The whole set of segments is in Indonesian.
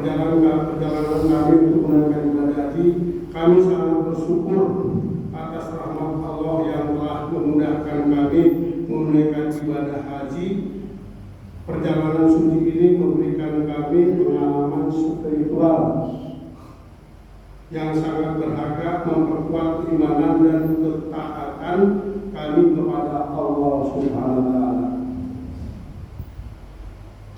perjalanan kami untuk menunaikan ibadah haji. Kami sangat bersyukur atas rahmat Allah yang telah memudahkan kami menunaikan ibadah haji. Perjalanan suci ini memberikan kami pengalaman spiritual yang sangat berharga, memperkuat keimanan dan ketaatan kami kepada Allah Subhanahu wa Ta'ala.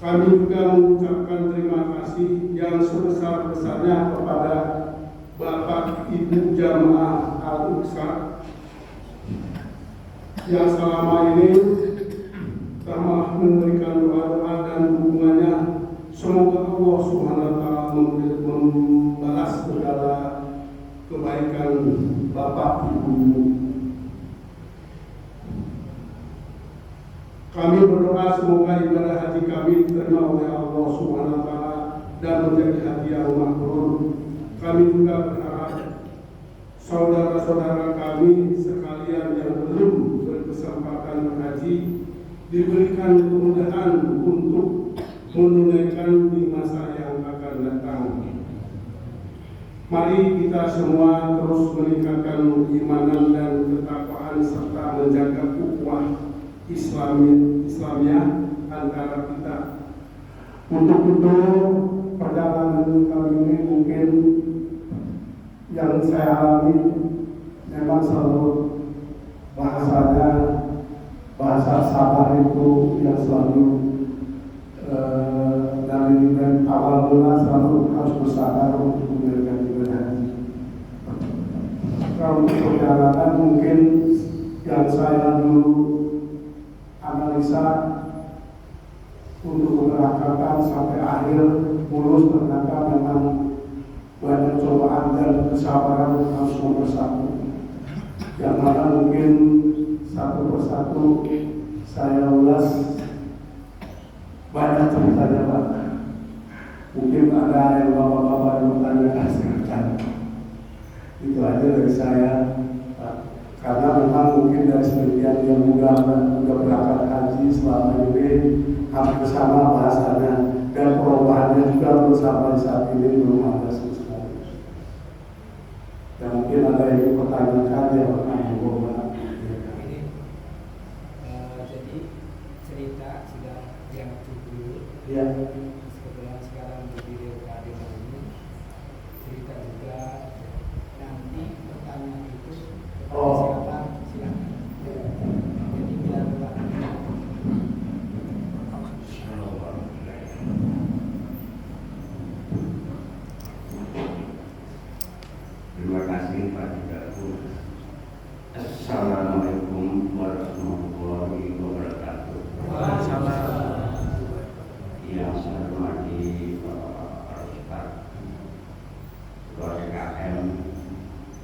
Kami juga mengucapkan terima kasih yang sebesar-besarnya kepada Bapak Ibu Jamaah Al-Iqsa yang selama ini telah memberikan doa-doa dan dukungannya. Semoga Allah Subhanahu wa Ta'ala membalas segala kebaikan Bapak Ibu. Kami berdoa semoga ibadah haji kami diterima oleh Allah Subhanahu wa Ta'ala dan menjadi haji yang mabrur. Kami juga berharap saudara-saudara kami sekalian yang belum berkesempatan berhaji diberikan kemudahan untuk menunaikan di masa yang akan datang. Mari kita semua terus meningkatkan keimanan dan ketakwaan serta menjaga ukhuwah Islamiyah antara kita. Untuk itu perjalanan kali ini mungkin yang saya alami memang selalu bahasa sabar itu yang selalu dari awal mula selalu harus bersabar untuk menjalankan ibadah haji. Kalau untuk perjalanan mungkin yang saya dulu analisa untuk memberangkatkan sampai akhir mulus ternyata memang banyak cobaan dan kesabaran harus nomor satu, yang mana mungkin satu persatu saya ulas. Banyak ceritanya Pak, mungkin ada yang bapak-bapak yang bertanya silakan. Itu aja dari saya Pak, karena memang mungkin dari sebagian yang udah berangkat haji selama ini hampir sama bahasanya, dan perubahannya juga untuk sampai saat ini belum ada sama sekali. Dan mungkin ada yang pertanyakan ya Pak. Jadi cerita sudah yang judul ya. Kebetulan sekarang berdiri di ini cerita juga nanti pertanyaan itu silakan. Jadi biar terima kasih Pak Jidaku. Assalamualaikum warahmatullahi wabarakatuh. Yang saya hormati Bapak Ustaz, Ketua DKM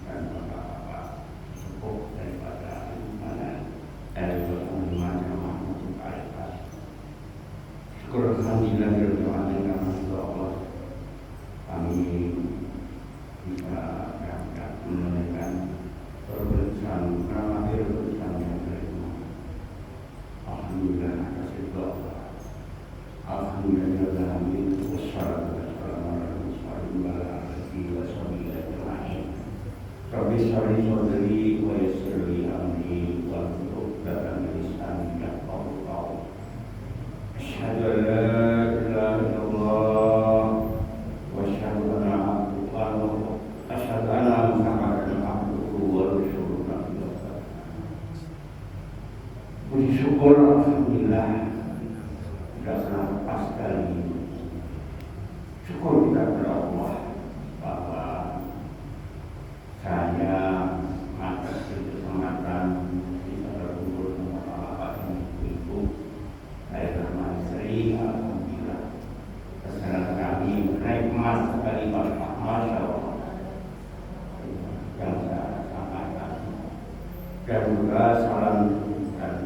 dan Bapak sepuh daripada syukur alhamdulillah kami bisa berangkat menunaikan perbincangan akhir perbincangan yang kelima. Alhamdulillah atas itu alhamdulillah wassalatu wassalamu ala rasulillah Rabbi sholli sholli wa yassir li amri wa hlul 'uqdatam min lisani yafqahu qawli. Asyhadu an la ilaha illallah wa asyhadu anna Muhammadan abduhu wa rasuluhu. Puji syukur alhamdulillah sudah sangat pas sekali. Syukur kita kepada Allah bahwa saya atas kesempatan bisa berkumpul dengan bapak dan ibu saya bermana seri. Alhamdulillah kesalahan kami naik emas sekali Pak, Masya Allah yang saya sampaikan, dan juga salam dan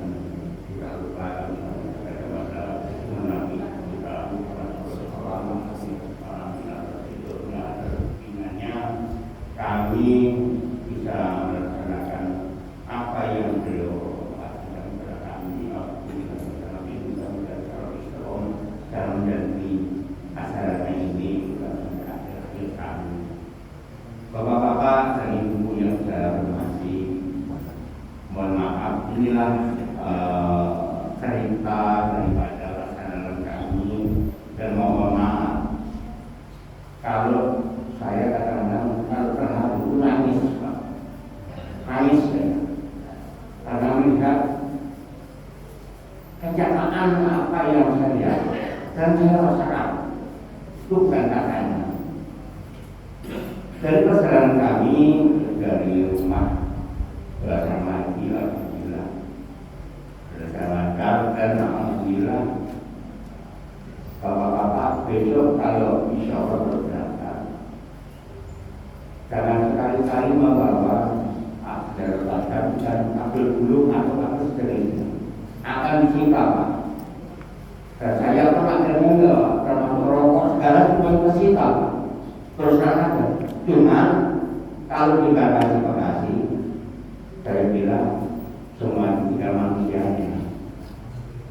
tidak lupa kepada Nabi kita kami bisa melaksanakan apa yang beliau lakukan kepada kami. Kami bisa menjadi dalam menjadi acaranya ini Bapak-bapak dan ibu yang saya hormati, mohon maaf, inilah cerita daripada laksanaan kami, dan mohon maaf kalau saya kadang-kadang kalau terharu nangis, nangis ya. Karena melihat kenyataan apa yang saya lihat dan saya rasakan, bukan katanya. Dari perjalanan kami dari rumah ke asrama haji, alhamdulillah lancar dan alhamdulillah bapak-bapak besok kalau insya Allah berberangkat, jangan sekali-kali membawa daratan dan ambil bulu atau ambil sekelilingnya akan disita, Pak. Dan saya pernah dengar termasuk rokok segala semuanya disita, Pak. Terus ada. Cuma kalau dibatasi bagasi, saya bilang semua tinggal manusianya.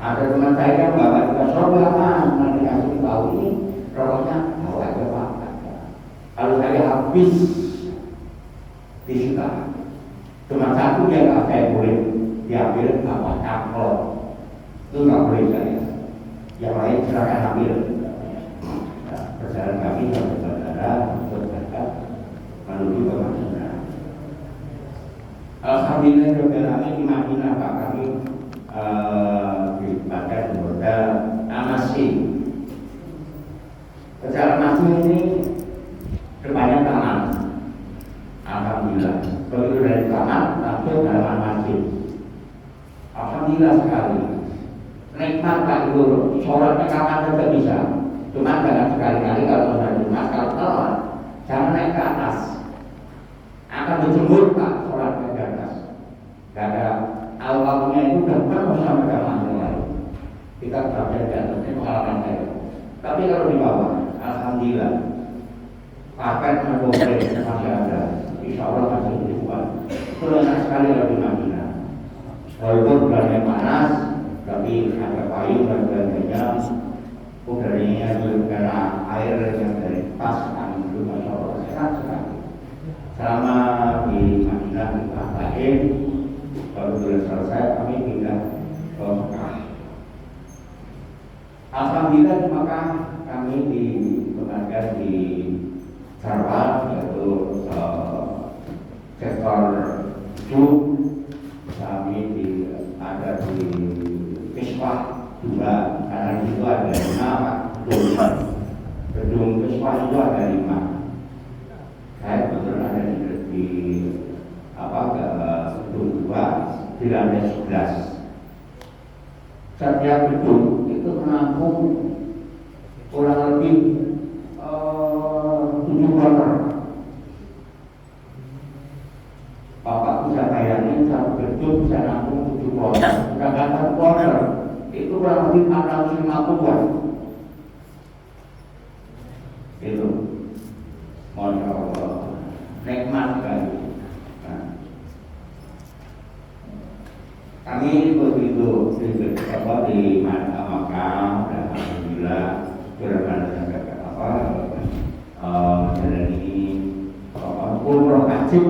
Ada teman saya yang bawa juga sobat, nanti kasih tahu ini rokoknya bawa aja Pak. Kalau saya habis disita, cuma satu yang nggak saya boleh diambil apa campur, itu nggak boleh saya. Yang lain silakan ambil. Perjalanan kami sampai bandara untuk berangkat menuju ke Madinah. Alhamdulillah kami di Madinah, Pak, kami dipakai di hotel Amasi. Hotel Amasi ini depannya taman. Alhamdulillah. Begitu dari taman langsung halaman masjid. Alhamdulillah sekali. Nikmat Pak Ibu, sholatnya kapan saja bisa. Cuma jangan sekali-kali kalau sudah Jumat, kalau telat jangan naik ke atas, akan berjemur Pak sholatnya di atas. Karena awalnya itu sudah penuh sampai ke lantai lain. Kita berada di atas, ini pengalaman saya. Tapi kalau di bawah, alhamdulillah paket mengobrol masih ada, insya Allah masih dibuat. Itu enak sekali kalau di Madinah. Walaupun bulannya panas, tapi ada payung dan sebagainya. Udaranya karena air yang dari pas angin itu masya Allah sehat sekali. Selama di Madinah di Bahrain, baru sudah selesai kami pindah ke Mekah. Alhamdulillah di Mekah kami ditempatkan di Sarwat, yaitu sektor 7. Kami ada di Kiswah juga, karena itu ada 5 gedung Kiswah itu ada 5. Saya kebetulan ada di gedung 2 di lantai 11. Setiap gedung itu menampung kurang lebih 7 kloter. Bapak bisa bayangin satu gedung bisa nampung 7 kloter. Sedangkan 1 kloter itu kurang lebih 450-an. Itu, Masya Allah, nikmat sekali. Nah, kami begitu di Makkah, dan alhamdulillah berjalan menjalani umroh wajib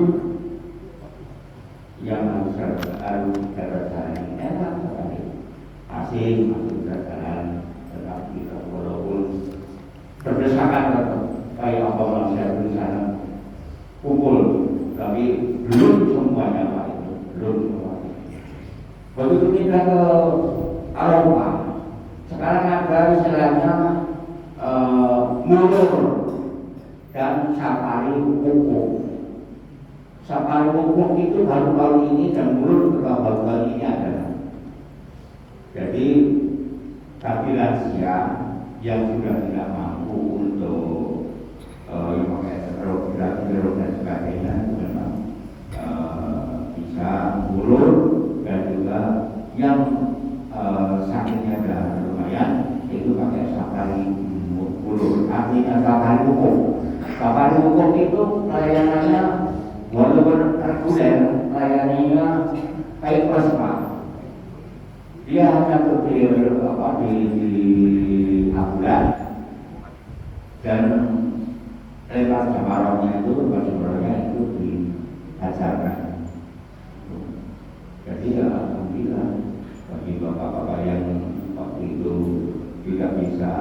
yang harus kita jalani enak sekali. Masih berjalan, tetapi walaupun berdesakan tetap kayak apa manusia berusaha pukul, tapi belum semuanya Pak, itu belum semuanya. Begitu kita ke Eropa, sekarang ada istilahnya mulur dan safari wukuf. Safari wukuf itu baru-baru ini dan mulur baru-baru ini ada. Jadi bagi lansia yang sudah tidak mampu untuk memakai roda dan sebagainya, memang bisa ulur, dan juga yang sakitnya sudah lumayan itu pakai safari ulur, artinya safari wukuf. Safari wukuf itu layanannya walaupun reguler, layanannya kayak plus Pak. Dia hanya berdiri di Abulan dan lewat jamarahnya itu, baju-bajunya itu diajarkan. Jadi ya alhamdulillah bagi bapak-bapak yang waktu itu tidak bisa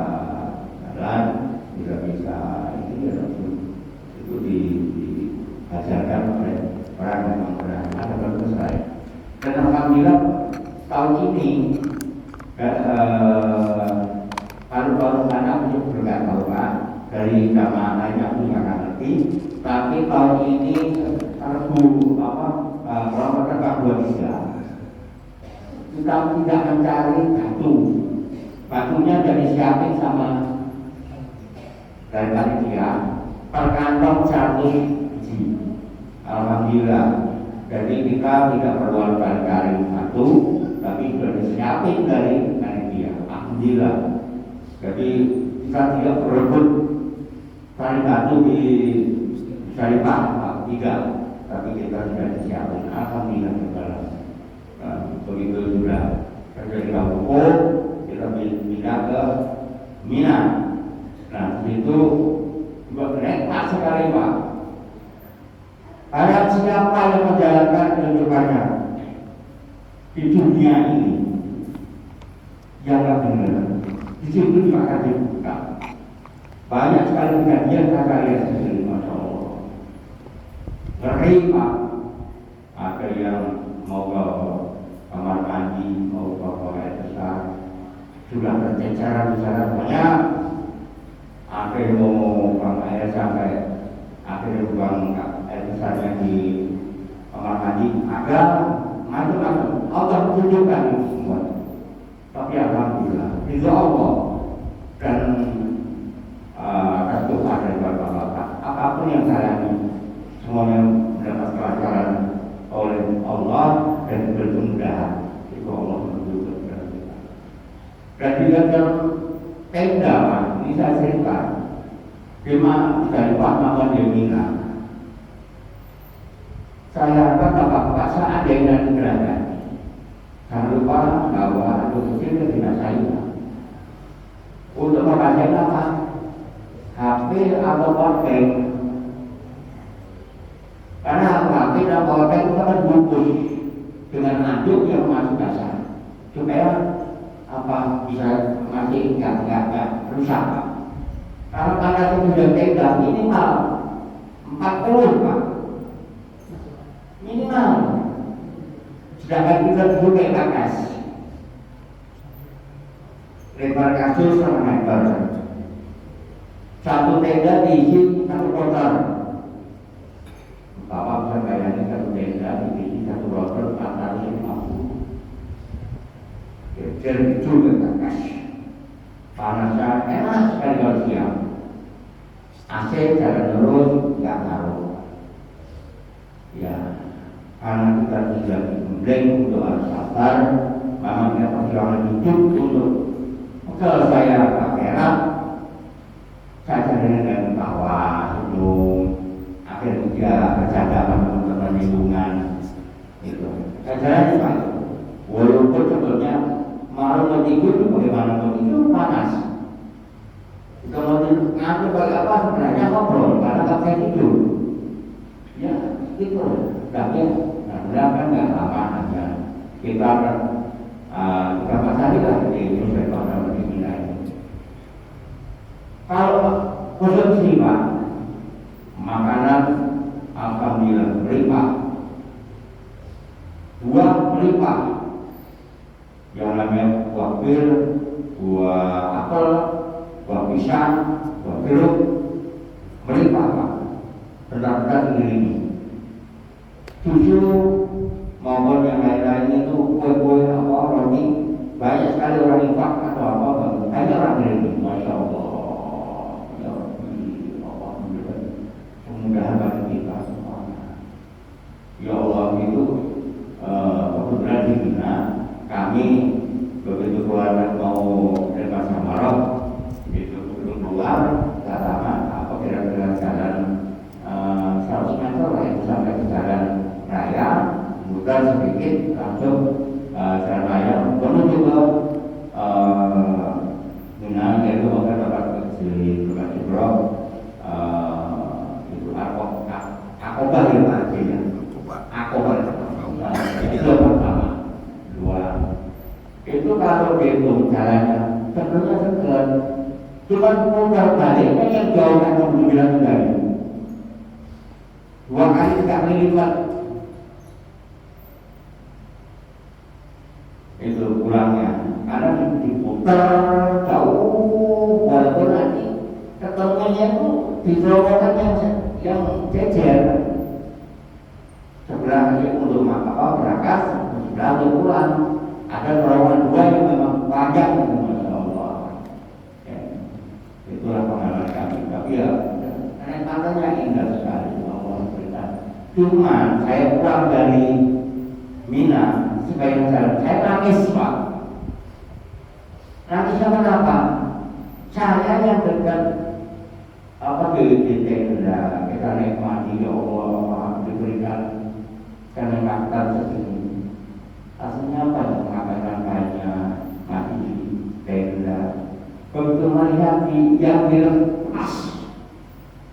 jalan, tidak bisa ini ya itu diajarkan oleh orang yang ada selesai. Dan alhamdulillah tahun ini baru anak untuk berkata Pak dari jamaah lainnya pun nggak ngerti, tapi tahun ini Ramadan K23 kita tidak mencari batunya dari siapin sama dari panitia per kantong 100 biji. Alhamdulillah, jadi kita tidak perlu cari batu, tapi sudah disiapin dari panitia. Alhamdulillah, jadi kita tidak berebut cari batu di Syarifah tiga, tapi kita sudah disiapin. Alhamdulillah, begitu sudah terjadi Kabupaten, kita pindah ke Mina. Nah, itu nikmat sekali Pak. Harap siapa yang menjalankan kehidupannya di dunia ini yang benar, di situ juga akan dibuka. Banyak sekali kejadian kalian sendiri, masya Allah. Ngeri Pak. Ada yang mau ke kamar mandi, mau ke toilet besar, sudah berceceran di sana banyak. Akhirnya mau buang air sampai akhirnya buang air besarnya di kamar mandi, ada macam-macam. Allah menunjukkan itu semua. Tapi alhamdulillah, insya Allah dan doa dari bapak-bapak, apapun yang saya alami, semuanya mendapat pelajaran oleh Allah dan bermudahan. Itu Allah menunjukkan kepada kita. Dan di dalam tenda, ini saya cerita, dari Pak Maman Yemina. Saya harapkan bapak-bapak saat ada yang nanti gerakan, jangan lupa bahwa anak kecil tidak saya. Untuk memakai apa? HP atau powerbank. Karena HP dan powerbank itu kan bungkus dengan anduk yang masuk dasar, supaya bisa masih nggak rusak. Kalau pada kemudian tenda minimal 40 Pak, minimal. Sedangkan kita duduk kayak kakas, lebar kasur 1 meter, satu tenda diisi 1 rotor. Bapak bisa bayangin satu tenda diisi 1 rotor 450. Jadi juga kakas. Panasnya enak sekali kalau siang. AC jalan terus nggak taruh. Ya, karena kita tidak diundang untuk sabar, memang kita perjuangan hidup untuk kalau saya kamera, saya dengan tawa, senyum, akhirnya juga bercanda sama teman-teman lingkungan. Itu. Saya jalan Pak. Walaupun sebetulnya malam mau tidur, bagaimana mau tidur panas. Kalau ngantuk bagi apa sebenarnya ngobrol, karena nggak bisa tidur. Ya, itu. Tapi, nah kan nggak lama aja. Kita berapa hari lah di Indonesia dimulai. Kalau konsumsi Pak, makanan alhamdulillah melimpah, buah melimpah. Yang namanya buah pir, buah apel, buah pisang, buah jeruk melimpah Pak. Benar-benar ini. Susu maupun yang lain-lain itu kue-kue apa roti banyak sekali orang infak atau apa banyak orang ini, masya Allah. Ya Rabbi, Allah Cuma putar baliknya yang jauh akan berbilang kembali. 2 kali 3 kali lipat. Itu pulangnya. Karena diputar jauh, walaupun nanti ketemunya itu di terowongan yang jejer. Sebelah ini untuk berangkat, sebelah untuk pulang. Ada terowongan 2 yang memang panjang, Masya Allah. Ya, itulah pengalaman kami. Tapi ya, naik pantainya indah sekali. Allah berita. Cuma saya pulang dari Mina, sebagian saya nangis Pak. Nangisnya kenapa? Saya yang dekat di tenda, kita nikmati ya Allah, diberikan kenikmatan segini. Aslinya apa yang mengatakan banyak mati di tenda. Begitu melihat yang dilepas,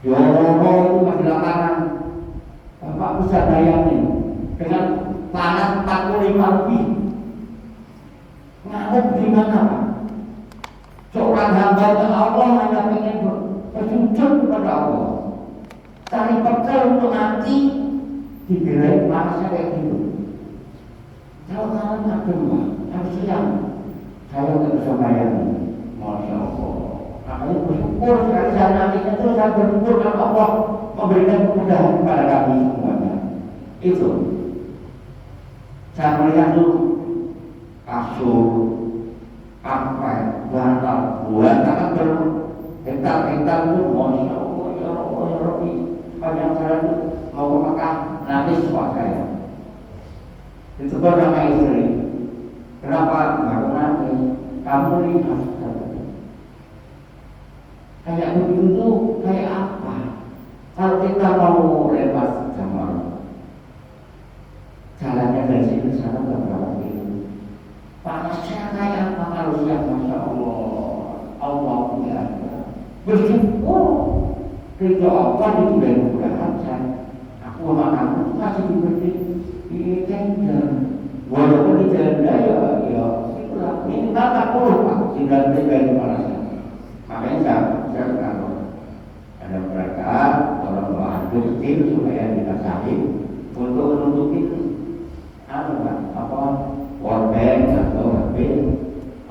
Yorono itu masih lapangan. Bapak bisa bayangin dengan panas 45 lebih. Ngamuk di mana Pak? Seorang hamba Allah hanya ingin bersujud kepada Allah. Cari bekal untuk mati diberi panasnya kayak gitu. Kalau kalian adem, harus siang. Saya nggak bisa bayangin. Masya Allah. Makanya bersyukur sekali saya nantinya itu saya bersyukur kalau Allah memberikan kemudahan kepada kami semuanya. Itu. Saya melihat dulu kasur, karpet, bantal, buat akan berhektar-hektar itu. Masya Allah, ya Allah, ya Rabbi. Sepanjang jalan itu mau ke Mekah, nangis suami saya. Itu sama istri. Kenapa nggak nangis? Kamu lihat kayak begitu, kayak apa? Kalau kita mau lewat Jamal, jalannya dari sini ke sana berapa kilo? Panasnya kayak apa kalau siang? Masya Allah, Allah punya bersyukur. Ridho Allah itu dari mudahan saya. Aku sama kamu masih diberi di tenda. Walaupun di tenda ya itulah minimal 40 Pak, sehingga dari panasnya. Makanya saya kalau ada mereka orang bantu kecil supaya dikasahin untuk menutupin apa powerbank atau HP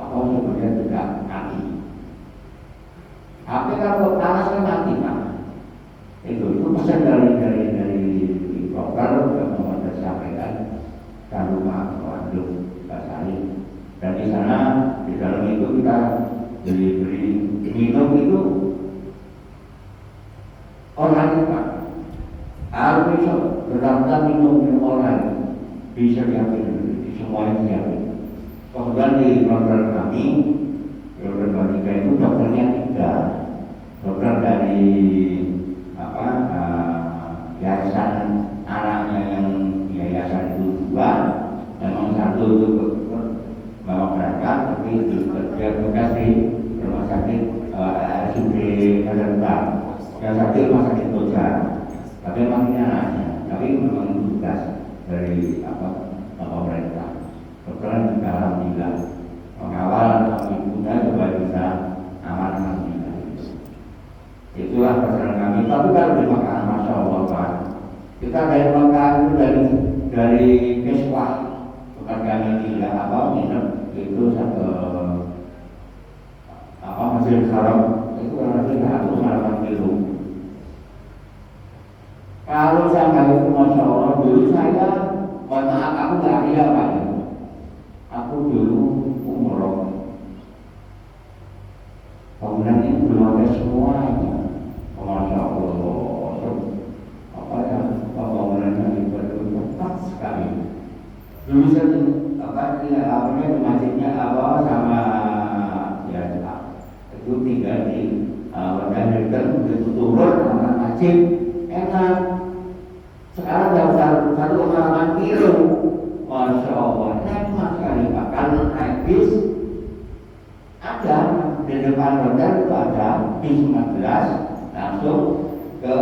atau kemudian juga kaki. HP kalau panas kan mati Pak. Itu pesan dari broker yang mau saya sampaikan ke rumah Bandung Kasari. Dan di sana di dalam itu kita beli minum itu online Pak. Harus bisa benar-benar minum online bisa diambil semuanya diambil. Kemudian di broker kami broker Bandika itu dokternya 3 dokter dari yayasan anaknya yang yayasan itu 2, memang 1 itu bawa berangkat, tapi dia bekas di rumah sakit RSUD Kalimantan, yang satu rumah sakit Koja, tapi memang ini anaknya, tapi memang tugas dari pemerintah. Kebetulan juga alhamdulillah mengawal ibunya supaya bisa aman. Itulah perjalanan kami. Tapi kalau di Mekah, Masya Allah Pak, kita dari Mekah itu dari Meswah, bukan kami tidak minum itu Masjidil Haram itu kurang lebih 108 kilo. Kalau sampai itu Masya Allah, dulu saya mohon maaf aku nggak ada Pak. Aku dulu umroh. Bangunan ini belum ada semuanya. Masya Allah, bangunannya bertempat sekali. Dulu saya masjidnya sama ya itu tinggal di Wadah Hilton, begitu turun sama masjid enak. Sekarang sudah 1,8 kilo. Masya Allah, enak sekali. Bahkan naik bis ada di depan hotel itu ada bis 19 langsung ke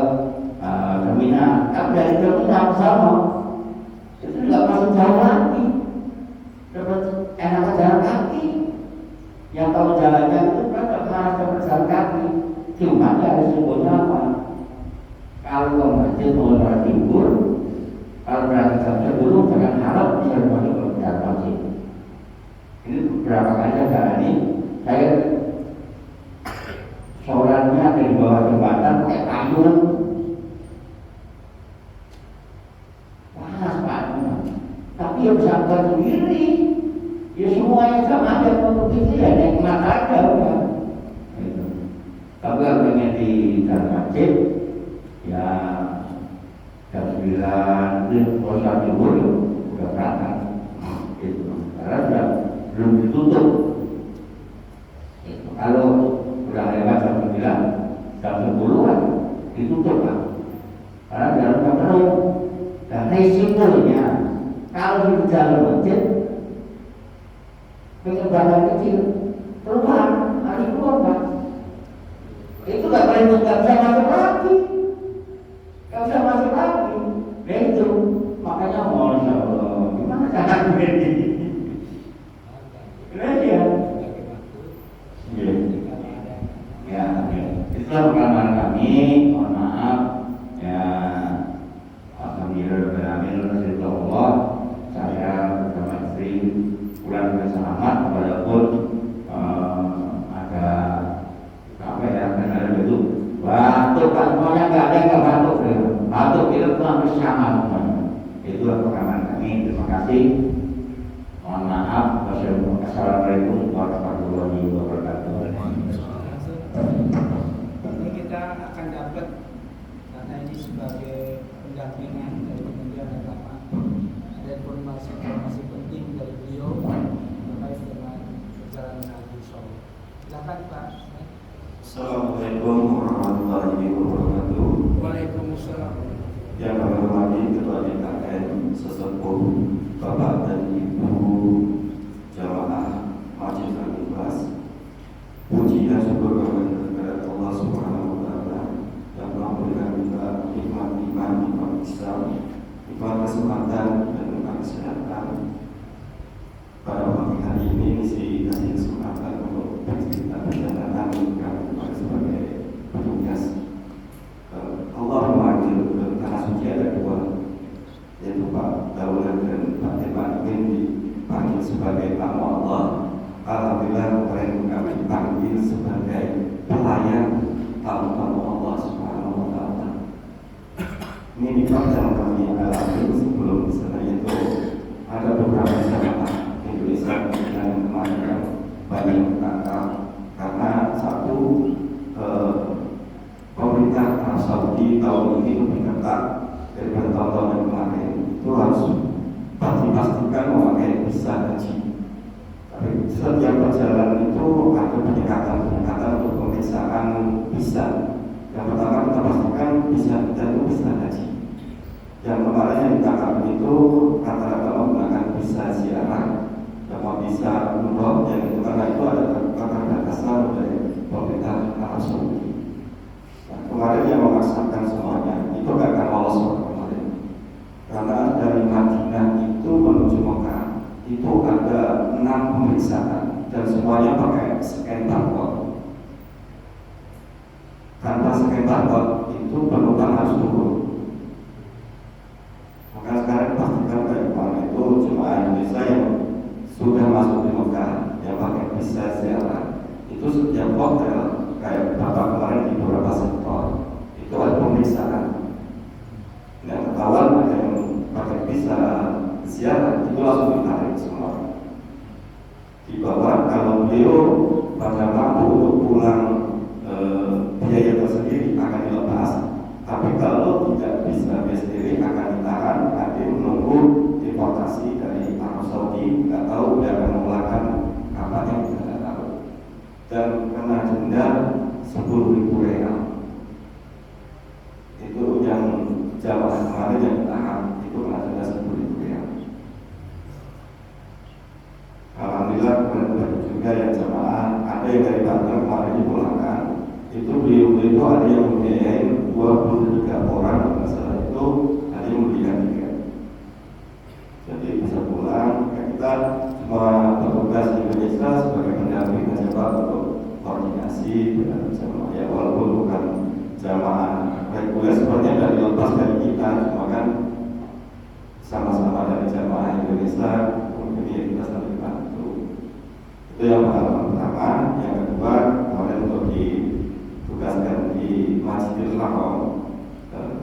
terminal. Tapi dari terminal ke sana itu tidak masuk jauh lagi, dapat enak jalan kaki. Yang tahu jalannya itu kan malah dapat jalan kaki. Cuma ada simbolnya apa? Kalau ke masjid mau sholat zuhur, kalau berangkat jam 10 jangan harap bisa masuk ke dalam masjid. Ini beberapa kali saya saya sholatnya di bawah jembatan pakai kayu. Panas Pak. Tapi ya bisa buat sendiri. Ya semuanya sama aja begitu ya nikmat aja udah. Gitu. Tapi kalau pengen di dalam masjid ya jam 9 itu sholat zuhur udah berangkat. Gitu. Karena sudah belum ditutup. Gitu. Kalau udah lewat jam 9, jam 10-an ditutup Pak. Karena dalamnya penuh. Dan risikonya kalau di dalam masjid penyebaran kecil keluar, hari keluar Pak. Itu gak boleh, gak bisa masuk lagi, gak bisa masuk lagi. Nah itu makanya Masya Allah, gimana cara begini? Ya, ya, itulah pengalaman kami. Mohon maaf, ya. Alhamdulillah, Allah, saya bersama istri pulang dengan selamat, walaupun ada apa ya, ada itu batuk Pak, semuanya nggak ada yang batuk, batuk itu hampir sama semuanya. Itulah pengalaman kami. Terima kasih. Mohon maaf. Wassalamualaikum warahmatullahi wabarakatuh. Ini kita akan dapat, karena ini sebagai pendampingan dari Kementerian Agama, ada informasi penting dari beliau terkait dengan perjalanan Haji Solo. Silakan Pak. Assalamualaikum warahmatullahi wabarakatuh. Waalaikumsalam. Yang kami hormati Ketua DKN sesepuh Bapak dan Ibu jamaah Masjid Al-Ikhlas. Puji dan syukur kepada Allah Subhanahu wa Ta'ala yang telah memberikan kita nikmat iman, nikmat Islam, nikmat kesempatan dan nikmat kesehatan. Pada pagi hari ini dikasih kesempatan untuk bercerita perjalanan kami sebagai petugas. Allah memanggil ke tanah suci ada dua, yaitu Pak Daulat dan Pak Tepan ingin dipanggil sebagai tamu Allah. Alhamdulillah kemarin kami dipanggil sebagai pelayan tamu-tamu Allah Subhanahu wa Ta'ala. Ini nikmat yang kami alami sebelum di sana, yaitu ada beberapa jamaah Indonesia yang kemarin banyak ditangkap karena satu pemerintah Arab Saudi tahun ini lebih ketat daripada tahun-tahun yang kemarin. Itu harus dipastikan memakai visa haji. Tapi setiap perjalanan itu ada peningkatan untuk pemeriksaan visa. Yang pertama kita pastikan visa kita itu visa haji. Yang kemarin yang ditangkap itu rata-rata menggunakan visa ziarah, sama visa umroh, yang itu karena itu ada keterbatasan dari pemerintah Arab Saudi. Kemarin yang memaksakan semuanya itu gak akan lolos kemarin, karena dari Madinah itu menuju Mekah itu ada 6 pemeriksaan dan semuanya pakai scan barcode. Tanpa scan barcode itu penumpang harus turun. Maka sekarang pastikan kayak kemarin itu jemaah Indonesia yang sudah masuk di Mekah yang pakai visa ziarah itu setiap hotel kayak Bapak kemarin di beberapa sektor itu ada pemeriksaan. Yang ketahuan ada yang pakai visa ziarah itu langsung ditarik semua. Di bawah kalau beliau pada mampu untuk pulang biaya tersendiri akan dilepas. Tapi kalau tidak bisa biaya sendiri akan ditahan, nanti menunggu deportasi dari Arab Saudi. Tidak tahu dia akan memulangkan kapan yang kita tidak tahu. Dan kena denda 10.000 real. Itu yang jamaah kemarin yang ditahan itu kena denda 10.000 real. Alhamdulillah banyak juga yang jamaah, ada yang dari Banten kemarin dipulangkan. Itu beliau itu ada yang membiayain 23 orang masalah itu, ada yang memberikan tiket. Jadi bisa pulang. Kita semua petugas Indonesia sebagai pendamping dan coba untuk koordinasi. koordinasi dengan jamaah ya, walaupun bukan jamaah reguler sebenarnya dari lepas dari kita, cuma kan sama-sama dari jamaah Indonesia, mungkin kita saling bantu. Itu yang pertama. Yang kedua, kemarin untuk ditugaskan di Masjidil Haram.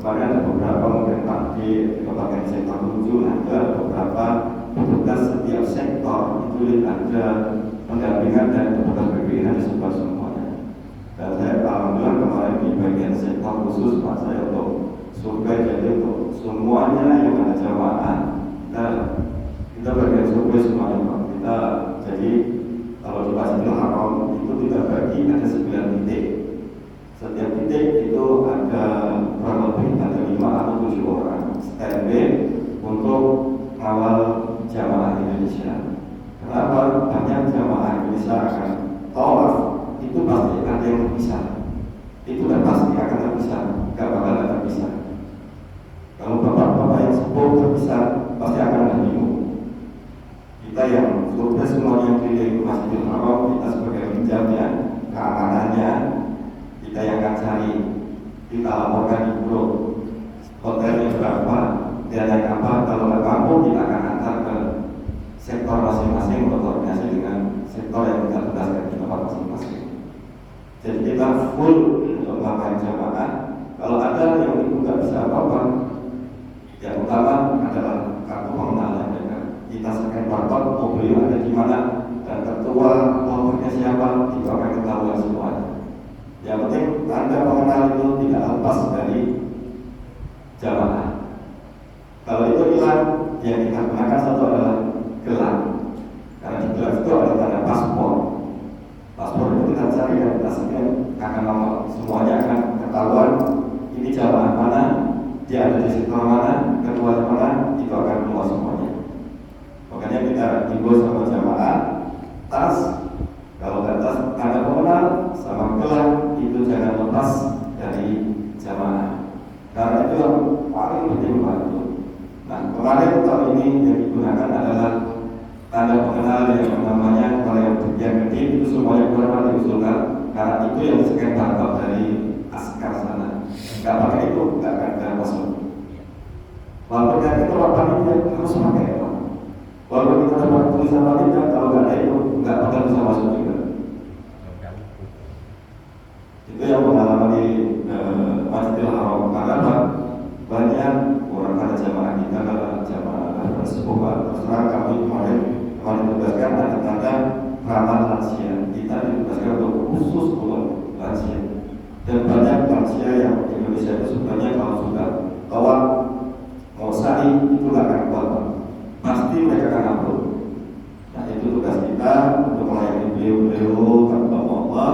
Kemarin ada beberapa mungkin di Kabupaten sektor 7, ada beberapa petugas setiap sektor itu ada pendampingan dan petugas pimpinan di sebelah semuanya. Dan saya alhamdulillah kemarin di bagian sektor khusus Pak, saya untuk survei, jadi untuk semuanya yang ada jamaah kita bagian survei semuanya Pak. Kita jadi kalau di Masjidil Haram itu kita bagi ada 9 titik. Setiap titik itu ada kurang lebih ada 5 atau 7 orang standby untuk awal jamaah Indonesia. Kenapa? Banyak jamaah Indonesia akan tawaf, itu pasti ada yang terpisah. Itu kan pasti akan terpisah, gak bakal terpisah. Kalau bapak-bapak yang sepuh terpisah, pasti akan ada bingung. Kita yang survei semuanya keliling Masjidil Haram, kita sebagai hijabnya, keamanannya, kita yang akan cari, kita laporkan di grup hotelnya berapa, dia naik apa, kalau nggak mampu kita akan antar ke sektor masing-masing untuk koordinasi dengan sektor yang kita tugaskan di tempat masing-masing. Jadi kita full untuk melakukan jamaah. Kalau ada yang itu nggak bisa apa-apa, yang utama adalah kartu pengenalan. Kita scan barcode, mobil ada di mana, dan ketua nomornya siapa, itu akan ketahuan semuanya. Yang penting tanda pengenal itu tidak lepas dari jamaah. Kalau itu hilang, yang kita gunakan satu adalah gelang. Karena di gelang itu ada tanda paspor. Paspor itu kita cari dan kita scan, akan nomor semuanya akan ketahuan. Ini jamaah mana, dia ada di sektor mana, ketua mana, itu akan keluar semuanya. Makanya kita himbau sama jamaah, tas, kalau tas tanda pengenal sama gelang itu jangan lepas dari jamaah. Karena itu yang paling penting membantu. Nah, kemarin tahun ini yang digunakan adalah tanda pengenal yang namanya kalau yang gede itu semuanya benar-benar diusulkan, karena itu yang di-scan barcode dari askar sana. Nggak pakai itu nggak akan ada masuk. Walaupun yang itu panitia harus pakai. Walaupun kita dapat tulisan panitia, kalau nggak ada itu nggak bakal bisa masuk juga. Itu yang pengalaman di Masjidil Haram. Karena banyak orang pada jamaah kita adalah jamaah bersepuh. Terserah kami kemarin ditugaskan ada tanda ramah lansia. Kita ditugaskan untuk khusus untuk lansia. Dan banyak lansia yang di Indonesia itu sebenarnya kalau sudah tawaf mau sa'i itu nggak akan kuat, pasti mereka akan upload. Nah itu tugas kita untuk melayani beliau tanpa Allah.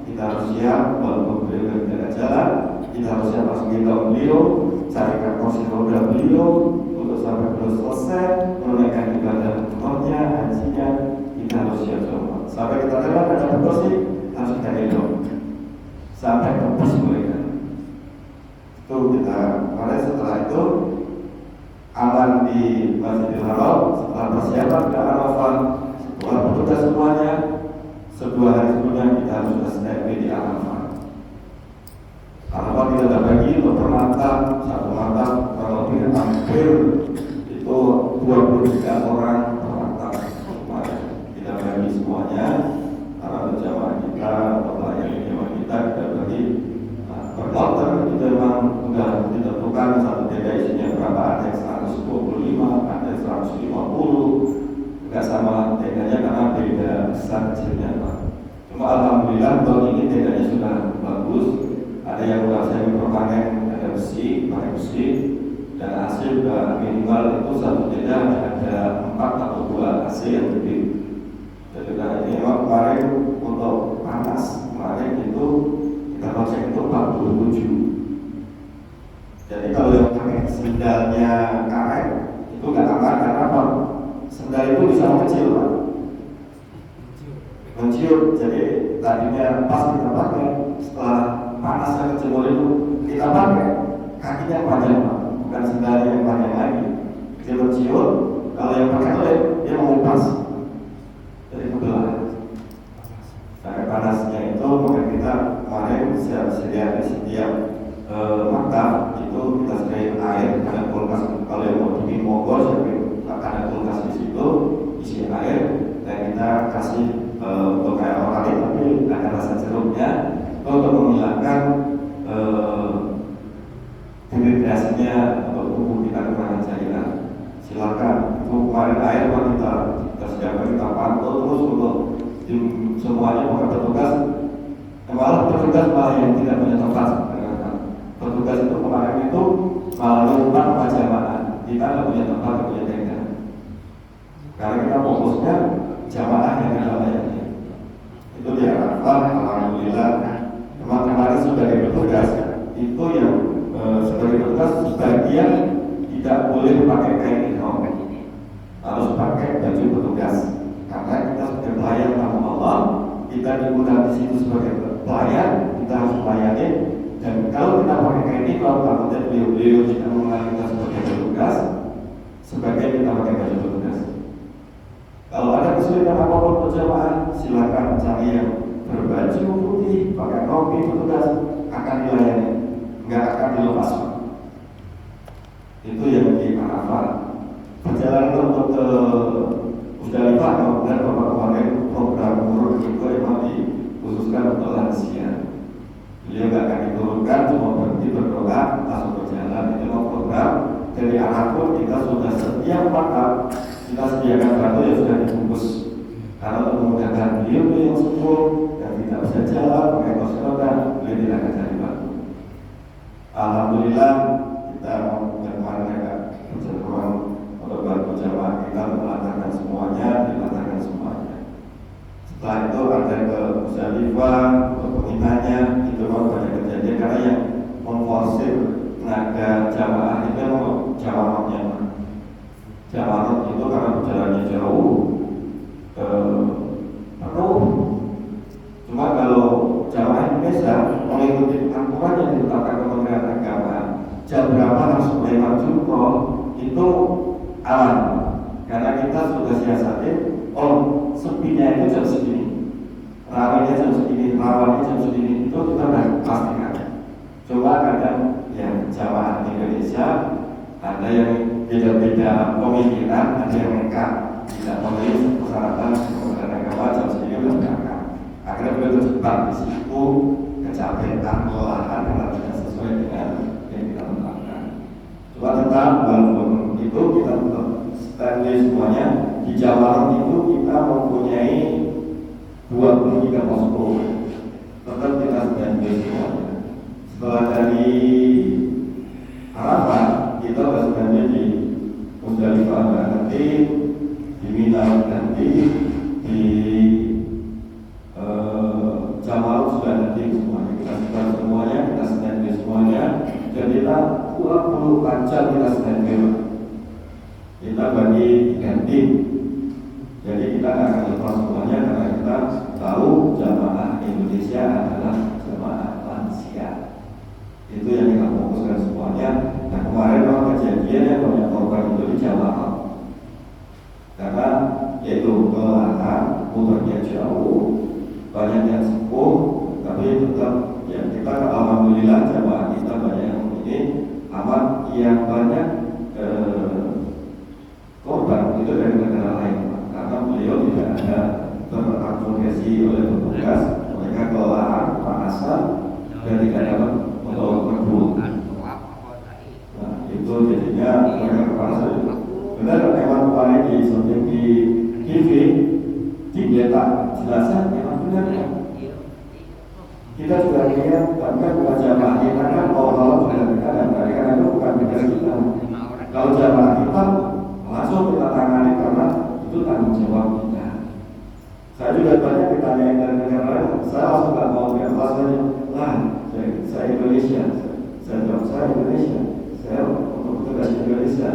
Kita harus siap walaupun beliau tidak jalan, kita harus siap langsung gendong beliau, carikan kursi roda beliau untuk sampai beliau selesai menunaikan ibadah umrohnya, hajinya. Kita harus siap semua. Sampai kita lewat ada kursi harus kita gendong sampai ke pos mereka. Itu kita mulai. Setelah itu aman di Masjidil Haram, setelah persiapan ke Arafah, setelah bertugas semuanya, 2 hari sebelumnya kita harus sudah standby di Arafah. Arafah kita dapat bagi untuk permata, satu mata kalau lebih hampir itu 23 orang permata. Kita bagi semuanya, karena jamaah kita, melayani jamaah kita bagi per kloter. Itu memang sudah ditentukan satu tenda isinya berapa, ada yang 125, ada yang 150, nggak sama tendanya karena beda besar kecilnya Pak. Cuma alhamdulillah tahun ini tendanya sudah bagus, ada yang sudah saya permanen, ada besi, pakai besi, dan AC sudah minimal itu satu tenda ada 4 atau 2 AC yang gede. Jadi karena ini memang kemarin untuk panas, kemarin itu kita cek itu 47. Jadi kalau yang pakai sendalnya karet itu nggak aman, karena apa? Sendal itu bisa mengecil Pak, mencium. Jadi tadinya pas kita pakai, setelah panasnya kecemur itu kita pakai, kakinya panjang Pak, bukan sendal yang panjang lagi. Dia mencium, kalau yang pakai lem dia mengupas, jadi kebelah. Sampai panasnya itu mungkin untuk menghilangkan dehidrasinya atau tubuh kita kekurangan cairan. Silakan. Itu kemarin air kita sediakan, kita pantau terus untuk semuanya maka petugas. Malah petugas yang tidak punya tempat. Petugas itu kemarin itu malah lupa jamaah. Kita nggak punya tempat, nggak punya tenda. Karena kita fokusnya jamaah yang ada layaknya. Itu di Arafah, alhamdulillah. Memang kemarin sebagai petugas itu yang sebagai petugas sebagian tidak boleh pakai kain ihram, harus pakai baju petugas. Karena kita sebagai pelayan tamu Allah, kita diundang di situ sebagai pelayan, kita harus melayani. Dan kalau kita pakai kain ihram, takutnya beliau jika mengenal kita sebagai petugas, sebagai kita pakai baju petugas. Kalau ada kesulitan apapun berjamaah, silakan cari yang berbaju putih, pakai topi petugas, akan dilayani, nggak akan dilepas. Itu yang di Arafah. Perjalanan untuk ke Musdalifah, kemudian Bapak kemarin program umroh itu memang dikhususkan untuk lansia. Beliau nggak akan diturunkan, cuma berhenti berdoa, langsung berjalan. Itu program dari Arafah. Kita sudah setiap malam kita sediakan batu yang sudah dibungkus. Karena untuk memudahkan beliau yang sepuh dan tidak bisa jalan pakai kursi roda, beliau tidak akan cari batu. Alhamdulillah kita kemarin agak berjalan untuk bantu jamaah kita melantarkan semuanya, dilantarkan semuanya. Setelah itu ada ke Musdalifah untuk penginapannya, itu memang banyak kejadian karena yang memforsir tenaga jamaah itu memang jamaahnya. Jamaah itu karena perjalanannya jauh, penuh. Cuma kalau jamaah Indonesia mengikuti aturan yang ditetapkan Kementerian Agama, jam berapa harus melewat jumroh itu aman. Karena kita sudah siasatin, sepinya itu jam segini, rawanya jam segini, rawannya jam segini, itu kita sudah pastikan. Cuma kadang yang jamaah Indonesia ada yang beda-beda pemikiran, ada yang mereka tidak memenuhi persyaratan Kementerian Agama jam segini sudah berangkat. Akhirnya beliau terjebak di situ, kecapean, kelelahan karena tidak sesuai dengan yang kita tetapkan. Cuma tetap walaupun itu kita tetap standby semuanya. Di Jawa itu kita mempunyai 23 posko, tetap kita standby semuanya. Setelah dari Arafah kita sudah standby di Musdalifah nanti, di Mina nanti, di Jamal sudah nanti semuanya. Kita sebar semuanya, kita standby semuanya. Dan kita 24 jam kita standby. Kita bagi 3 tim. Jadi kita akan lepas semuanya karena kita tahu jamaah Indonesia adalah jamaah lansia. Itu yang kita fokuskan semuanya. Nah kemarin memang kejadian yang banyak korban itu di jamaah. Karena yaitu kelelahan, umurnya jauh, banyak yang sepuh, tapi tetap ya kita alhamdulillah jamaah kita banyak yang ini aman. Yang banyak korban itu dari negara lain karena beliau tidak ada terakomodasi oleh petugas, mereka kelelahan, kepanasan dan tidak dapat untuk berburu. Nah itu jadinya mereka kepanasan. Benar memang kemarin di syuting di TV diletak jelasnya memang benar ya. Kita juga lihat bahkan bukan jamaah kita kan Allah sudah kita dan karena itu bukan bidang kita. Kalau jamaah kita langsung kita tangani karena itu tanggung jawab kita. Saya juga banyak ditanya dari negara lain, saya langsung nggak mau bilang rasanya lah saya Indonesia, saya jawab saya Indonesia, saya untuk tugas Indonesia.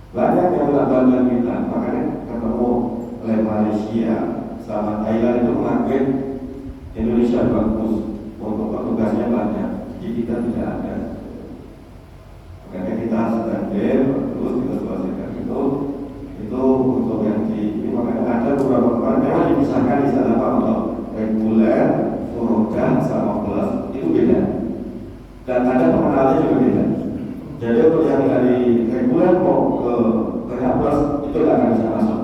Banyak yang melakukan kita, makanya ketemu oleh Malaysia sama Thailand itu mengakui Indonesia bagus untuk petugasnya banyak, di kita tidak ada. Makanya kita standby terus kita selesaikan itu untuk yang di makanya ada beberapa tempat memang dipisahkan di sana Pak untuk reguler, furoda sama kelas itu beda. Dan ada pengenalnya juga beda. Jadi untuk yang dari reguler mau ke plus itu nggak akan bisa masuk.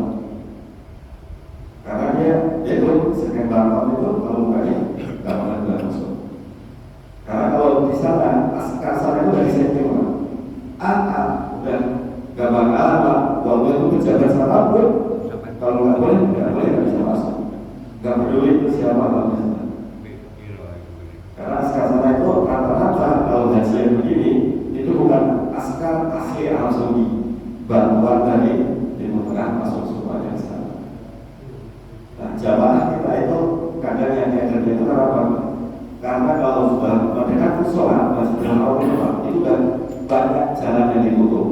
Karena dia itu sekian tahun itu kalau bukannya nggak pernah bisa masuk. jalan yang ditutup.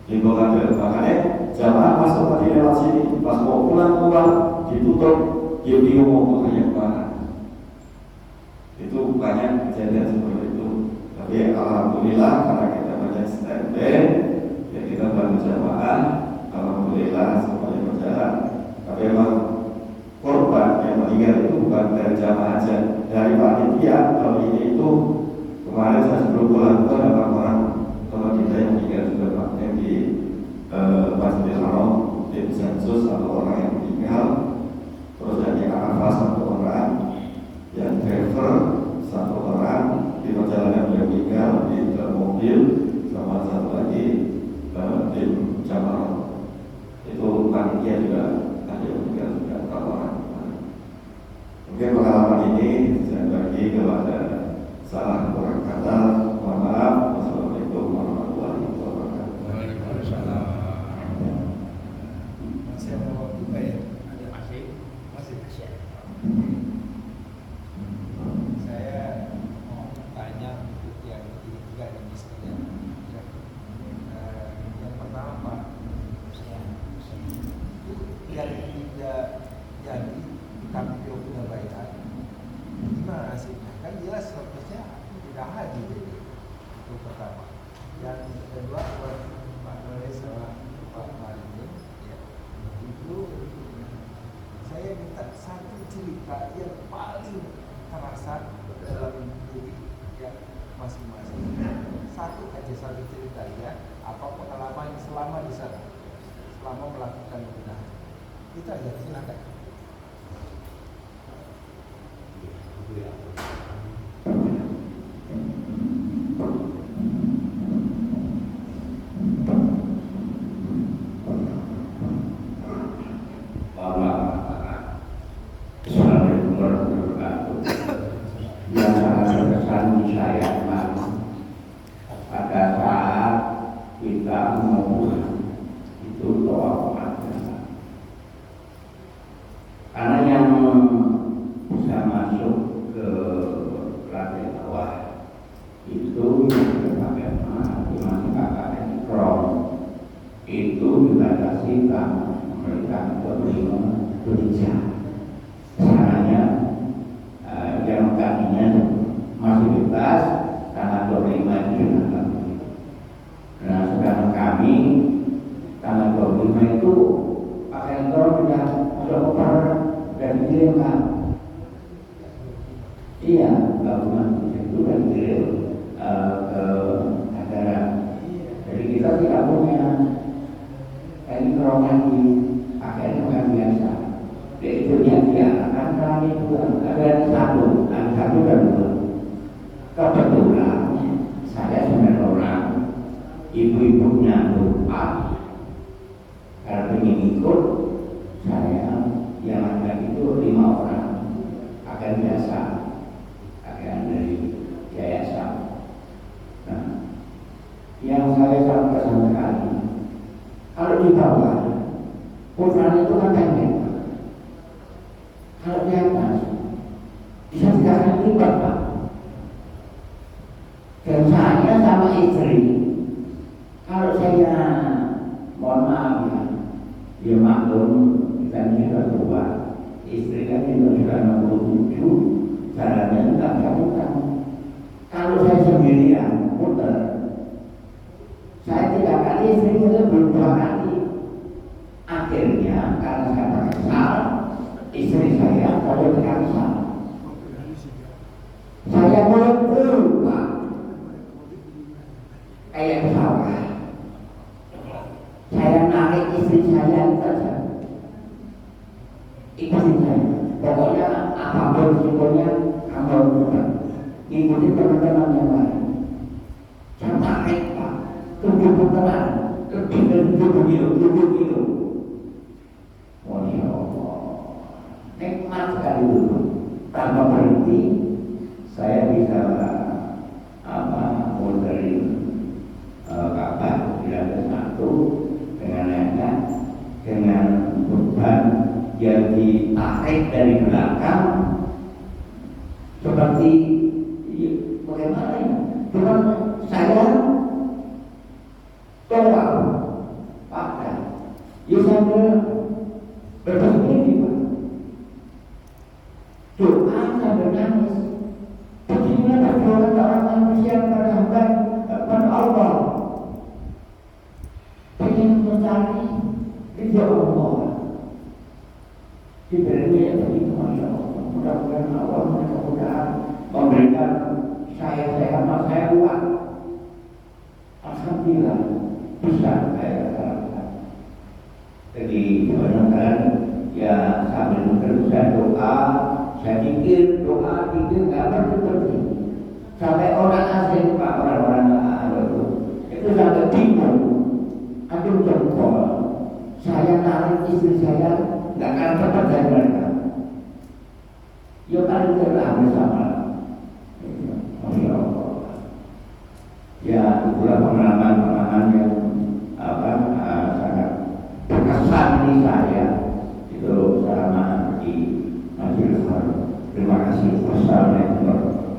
Di blokade, makanya jamaah masuk tadi lewat sini, pas mau pulang ditutup, dia bingung mau pulangnya kemana. Itu banyak kejadian seperti itu. Tapi alhamdulillah karena kita banyak standby, ya kita bantu jamaah. Alhamdulillah semuanya berjalan. Tapi memang korban yang meninggal itu bukan dari jamaah aja, dari panitia. Kalau ini itu kemarin saya sebelum pulang itu ada laporan teman kita yang meninggal juga pakai di Masjidil Haram, di sensus satu orang yang meninggal, terus dari Arafah satu orang, yang driver satu orang, di perjalanan yang meninggal di dalam mobil, sama satu lagi tim jamaah. Itu panitia juga ada yang meninggal juga satu orang. Mungkin pengalaman ini saya bagi kalau ada salah kurang kata, mohon maaf. Wassalamualaikum warahmatullahi wabarakatuh. Waalaikumsalam. Masih ada waktu nggak ya? Ada masih. Saya mau tanya untuk yang ini juga ini sekalian. Yang pertama Pak, yang tidak jadi KPU Surabaya gimana sih? Kan jelas harusnya tidak hadir itu pertama. Yang kedua buat Pak Nore sama Pak Marini ya, itu saya minta satu cerita yang paling terasa dalam diri ya masing-masing. Satu cerita ya, apa pengalaman selama di sana, selama melakukan pembenahan. Itu aja, silakan. Assalamualaikum warahmatullahi wabarakatuh. Yang sangat berkesan di saya pada saat kita mau pulang itu doa Fatihah. Karena yang bisa masuk ke lantai bawah itu yang bagaimana dimana KKN Krom itu dibatasi karena mereka berlima berbicara. Caranya yang kakinya masih bebas karena berlima itu juga. Nah sedangkan kami tanggal 25 itu pakaian Krom sudah masuk oper dan dikirimkan. Iya, bangunan itu dan dikirim ke negara. Jadi kita tidak punya kain Krom lagi, pakaian yang biasa. Yaitu yang diarahkan kami itu ada satu dan dua. Kebetulan saya 9 orang, ibu-ibunya lupa karena ingin ikut. Saya yang ada itu 5 orang, pakaian biasa, pakaian dari yayasan. Nah, yang saya sampaikan sekali, kalau di bawah, ukuran itu kan pendek. Kalau di atas, bisa 3 kali lipat Pak. Dan saya sama istri, kalau saya, mohon maaf ya maklum, kita ini sudah tua, istri kan itu sudah 67, jalannya tak bisa. Kalau saya sendirian, muter, saya 3 kali, istri itu belum 2 kali. Akhirnya karena saya kesal, istri saya kalau terkasar, saya mulai berubah kayak pesawat. Saya narik istri saya saja, ikutin saya. Pokoknya apapun resikonya kamu lakukan. Ikuti teman-teman yang lain. Saya tarik Pak, 70 teman, lebih dari 7 kilo. Masya Allah, nikmat sekali dulu. Tanpa berhenti, saya bisa muterin Ka'bah tidak satu dengan enak, dengan beban yang ditarik dari belakang seperti bagaimana ya? Cuman saya saja berberdiri, Pak. Doa sambil nangis. Beginilah perjuangan orang manusia pada Allah. Ingin mencari ridha Allah. Diberi begitu, Masya Allah. Mudah-mudahan Allah memberikan saya sehat, saya kuat. Alhamdulillah bisa saya lakukan. Jadi kebenaran ya sambil bekerja doa, saya pikir doa nggak berhenti. Sampai orang asing Pak, orang-orang itu sampai bingung. Aduh jempol, saya tarik istri saya nggak akan cepat dari mereka. Yo tarik terlah bersama. Masya Allah. Ya itulah pengalaman yang sangat berkesan di saya itu selama di Majelis Haram. Terima kasih. Wassalamualaikum warahmatullahi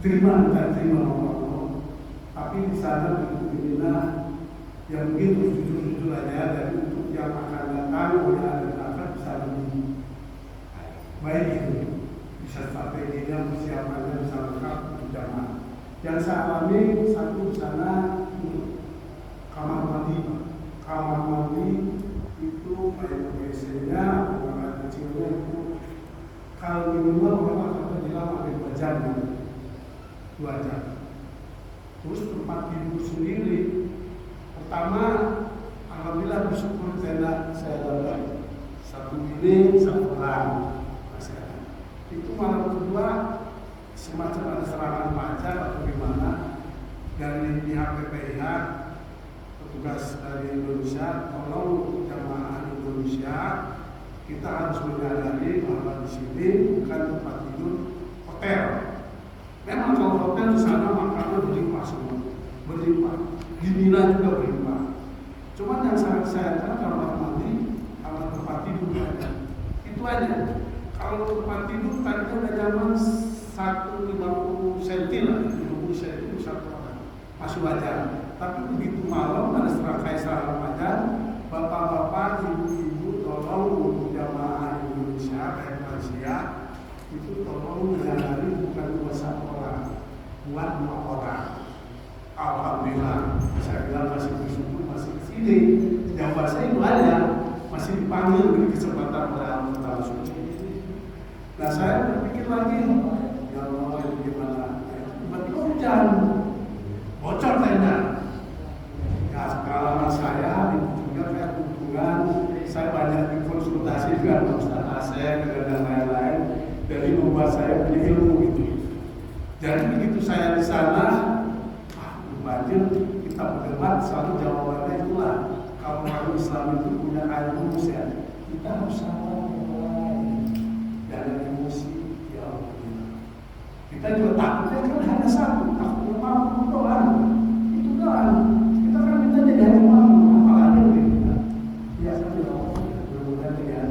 terima Allah, tapi di sana inilah yang begitu jujur aja, dan untuk yang akan datang oleh ada berangkat bisa lebih baik itu, bisa strateginya persiapannya bisa lengkap berjamaah. Yang saya alami satu di sana untuk kamar mandi itu kayak WC-nya, kamar kecilnya itu kalau minimal memang akan bilang ada 2 jam. Terus tempat tidur sendiri, pertama alhamdulillah bersyukur saya dapat 1 bilik 1 orang. Itu malam kedua semacam ada serangan pacar atau gimana dari pihak PPIH, petugas dari Indonesia, tolong jamaah Indonesia, kita harus menyadari bahwa di sini bukan tempat tidur hotel. Memang kalau hotel di sana makanan berlimpah semua, berlimpah. Di Mina juga berlimpah. Cuma yang sangat sayangkan kamar mandi, kamar tempat tidur aja. Itu aja. Kalau tempat tidur tadi ada zaman 150 cm lah, 50 cm itu 1 orang, masih wajar. Tapi begitu malam ada serangkaian pacar, bapak-bapak, ibu-ibu, tolong untuk jamaah Indonesia kayak Malaysia itu tolong menyadari bukan 1 orang, buat 2 orang. Alhamdulillah, saya bilang masih bersyukur masih kesini. Jawaban saya itu aja, masih dipanggil beri kesempatan pada Al-Quran suci. Nah saya berpikir lagi, ya Allah ini gimana? Tiba-tiba hujan, bocor tenda. Ya pengalaman saya juga kayak hubungan, saya banyak dikonsultasi juga dengan Ustaz Asep dan lain-lain. Jadi membuat saya punya ilmu gitu. Jadi begitu saya di sana, banjir kita berdebat, selalu jawabannya itulah. Kalau orang Islam itu punya air rumus ya, kita harus sabar, jangan emosi. Ya Allah. Kita juga takutnya kan hanya satu, takutnya mampu doang. Itu doang. Kita kan minta dari mampu, apalagi kita. Biasanya Allah berbuat dengan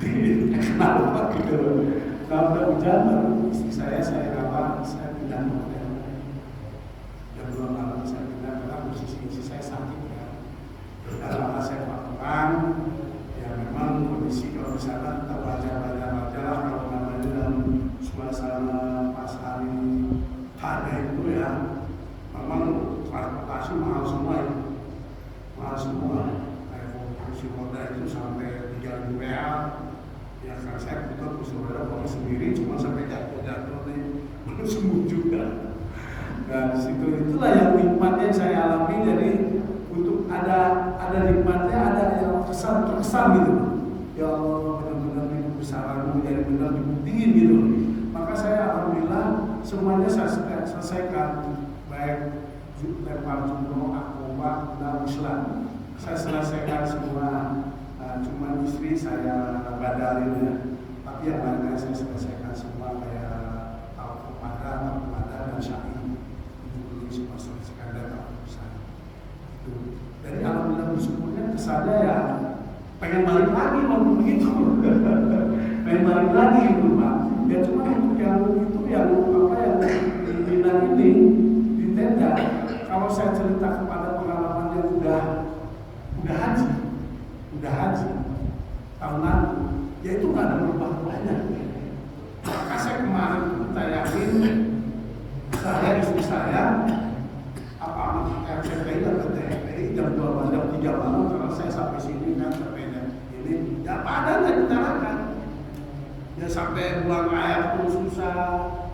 Kenapa gitu? Kalau udah hujan baru istri saya pindah ke hotel. Jam 2 malam saya pindah karena posisi istri saya sakit ya. Udah lama saya lakukan, ya memang kondisi kalau di sana kita wajar lah kalau namanya dalam suasana pas hari itu ya, memang transportasi mahal semua ya, mahal semua. Kayak kursi roda itu sampai 3.000 real. Ya kan saya kebetulan kursi roda bawa sendiri, cuma sampai jatuh nih belum sembuh juga. Nah di situ itulah yang nikmatnya saya alami. Jadi untuk ada nikmatnya, ada yang terkesan gitu. Ya Allah, benar-benar itu besaranmu jadi benar dibuktiin gitu. Maka saya alhamdulillah semuanya saya selesaikan, baik lempar jumroh, akobah, dan Islam. Saya selesaikan semua. Cuma istri saya badarin ya, tapi yang lainnya saya selesaikan semua kayak tahu kepada dan syai. Itu semua selesaikan dan urusan. Dari alhamdulillah bersyukurnya kesannya ya pengen balik lagi waktu begitu. Pengen balik lagi itu Pak. Ya cuma untuk yang itu yang di Minang ini di tenda. Kalau saya cerita kepada pengalaman yang udah haji tahun lalu, ya itu nggak ada berubah banyak. Maka saya kemarin kita yakin saya istri saya RCTI atau TFI jam 2 jam 3 malam karena saya sampai sini kan sepeda ini ya padahal nggak ditarakan ya sampai buang air pun susah,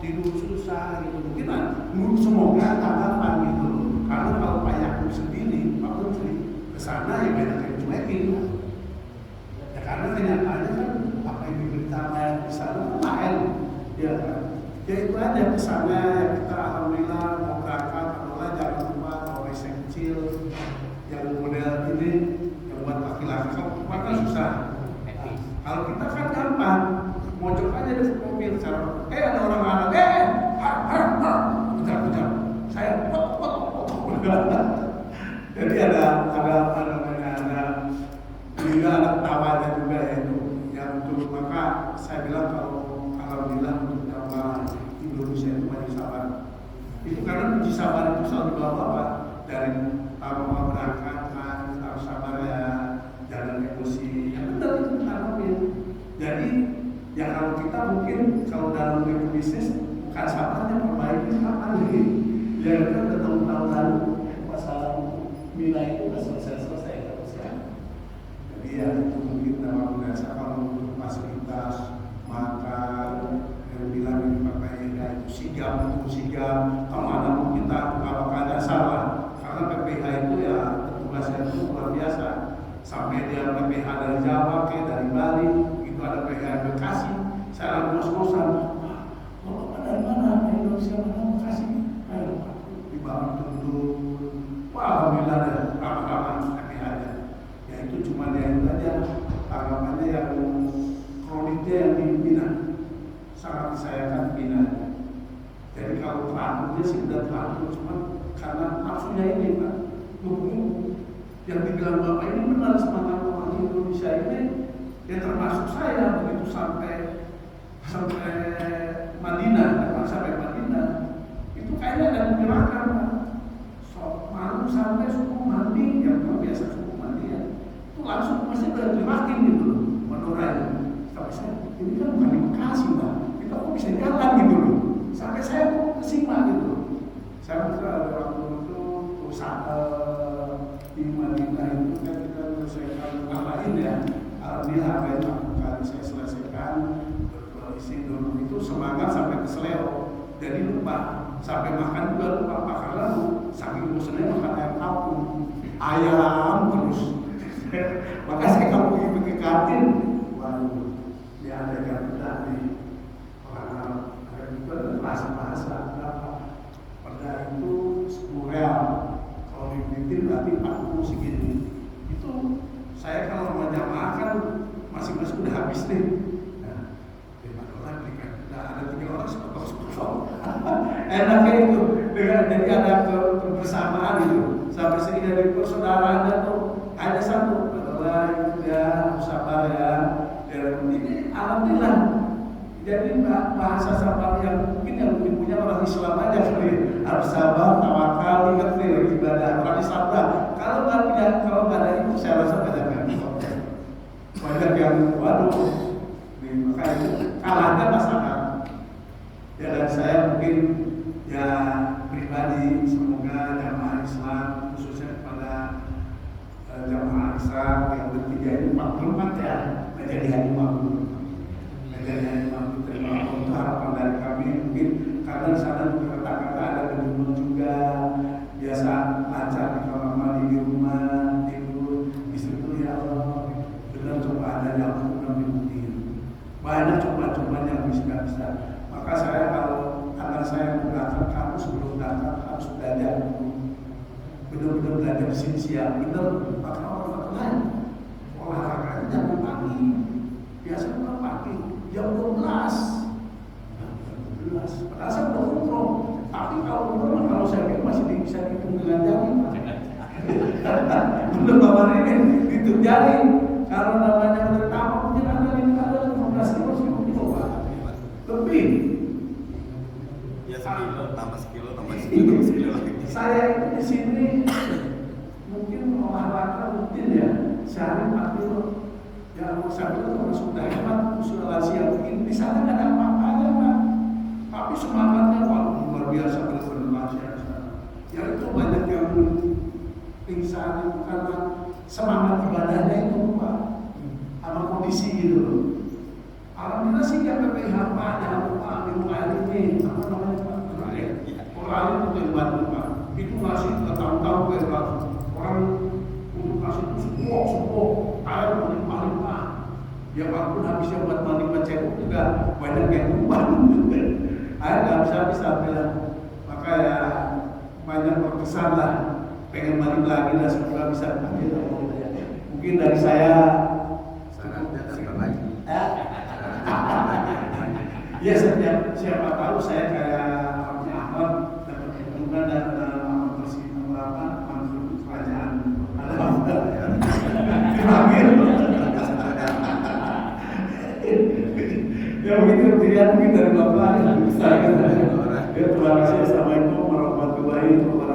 tidur susah gitu. Kita semoga tanggapan gitu, karena kalau Pak Yakub sendiri Pak Menteri kesana ya banyak yang cuekin ya, karena kenyataannya kan apa yang diberitakan di sana lain ya kan. Ya itu aja kesannya ya, kita alhamdulillah mau berangkat, alhamdulillah jangan lupa bawa WC kecil yang model ini yang buat laki-laki. Kalau perempuan kan susah. Nah, kalau kita kan gampang, mojok aja di mobil cara ada orang Arab, putar, saya jadi ada juga ada tawanya juga ya itu yang untuk. Maka saya bilang kalau alhamdulillah untuk jamaah Indonesia itu banyak sabar. Itu karena uji sabar itu selalu dibawa Pak, dari awal berangkat harus sabar ya, jangan emosi. Yang benar itu tanamin. Jadi ya kalau kita mungkin kalau dalam bisnis bukan sabarnya perbaiki kapan nih? Ya kita udah tahun lalu masalah Mina itu udah selesai terus kan. Jadi ya itu mungkin memang biasa kalau untuk fasilitas makan yang bilang ini pakai ya itu sigap. Kalau ada kita kalau ada salah karena PPH itu ya tugasnya itu luar biasa. Sampai dia PPH dari Jawa dari Bali itu ada PPH Bekasi. Saya ngos-ngosan, kalau dari mana Indonesia mana Bekasi? Ayo di bawah turun. Wah alhamdulillah ada ramah-ramah PPH-nya. Ya itu cuma dia itu aja tanggapannya yang kroniknya yang di Mina sangat disayangkan Mina. Jadi kalau teraturnya sih udah teratur, cuma karena nafsunya ini Pak, yang dibilang Bapak ini benar, semangat orang Indonesia ini ya termasuk saya begitu sampai Madinah, sampai Madinah itu kayaknya ada gerakan Pak. Malu sampai suku mandi yang biasa suku mandi ya, itu langsung pasti bergerakin gitu loh, menoranya. Tapi saya ini kan bukan di Bekasi Pak, kita kok bisa jalan gitu loh. Sampai saya mau kesimak gitu. Saya ada waktu itu usaha di Madinah itu kan kita selesaikan lain ya. Alhamdulillah apa yang lakukan saya selesaikan berkoalisi dulu itu semangat sampai ke Seleo. Jadi lupa sampai makan juga lupa Pak, karena saking bosannya makan ayam kampung, ayam terus. Maka saya kalau pergi ke kantin, waduh, dia ada yang benar nih. Bahasa pada itu 10 real, kalau dibikin berarti 40 segini. Itu saya kalau mau jamaah kan masing-masing udah habis nih. Nah, 5 dolar belikan. Nah, ada 3 orang sepotong. Enaknya itu dengan jadi ada kebersamaan itu. Sampai sini dari persaudaraan tuh ada 1 dolar itu ya, sabar ya. Dan ini alhamdulillah. Jadi bahasa sabar yang mungkin punya orang Islam aja seperti harus sabar, tawakal, ingat ibadah, tapi sabar. Kalau nggak ada itu saya rasa banyak yang waduh, maka itu kalahnya masalah. Ya dan saya mungkin ya pribadi semoga jamaah Islam khususnya kepada jamaah Islam yang bertiga ini maklumat ya menjadi hari makmum. Terima untuk harapan dari kami mungkin karena di sana kata-kata ada gedung juga biasa lancar di kamar mandi di rumah tidur di situ ya Allah benar coba ada yang banyak coba-coba yang bisa maka saya kalau anak saya berangkat kamu sebelum berangkat harus belajar benar-benar belajar siap benar maka orang lain olahraganya jangan pagi biasanya pagi jam 12 padahal saya udah umroh tapi kalau umroh kalau saya masih bisa dihitung dengan jari belum bawa ini dihitung jari kalau namanya pertama mungkin ada 15 kilo lebih ya sekilo lagi saya itu di sini mungkin olahraga rutin ya sehari 4 kilo ya saya bilang sudah hebat sudah lansia mungkin di sana nggak ada apa-apanya Pak tapi semangatnya luar biasa benar-benar ya itu banyak yang pingsan karena semangat ibadahnya itu Pak sama kondisi gitu loh alhamdulillah sih yang PPH Pak jangan lupa minum air ini apa namanya Pak orang itu terlibat Pak itu ngasih tahun-tahun kayak orang untuk ngasih itu semua air melimpah-limpah ya walaupun habisnya buat mandi cebok juga banyak yang tumpah air nggak bisa habis alhamdulillah maka ya banyak berkesan lah pengen balik lagi lah semoga bisa mungkin dari saya syaratnya datang lagi ya setiap siapa tahu saya kayak Ahmad dapat keuntungan dan kerajaan ya begitu pilihan mungkin dari Bapak ya terima kasih. Assalamualaikum warahmatullahi wabarakatuh.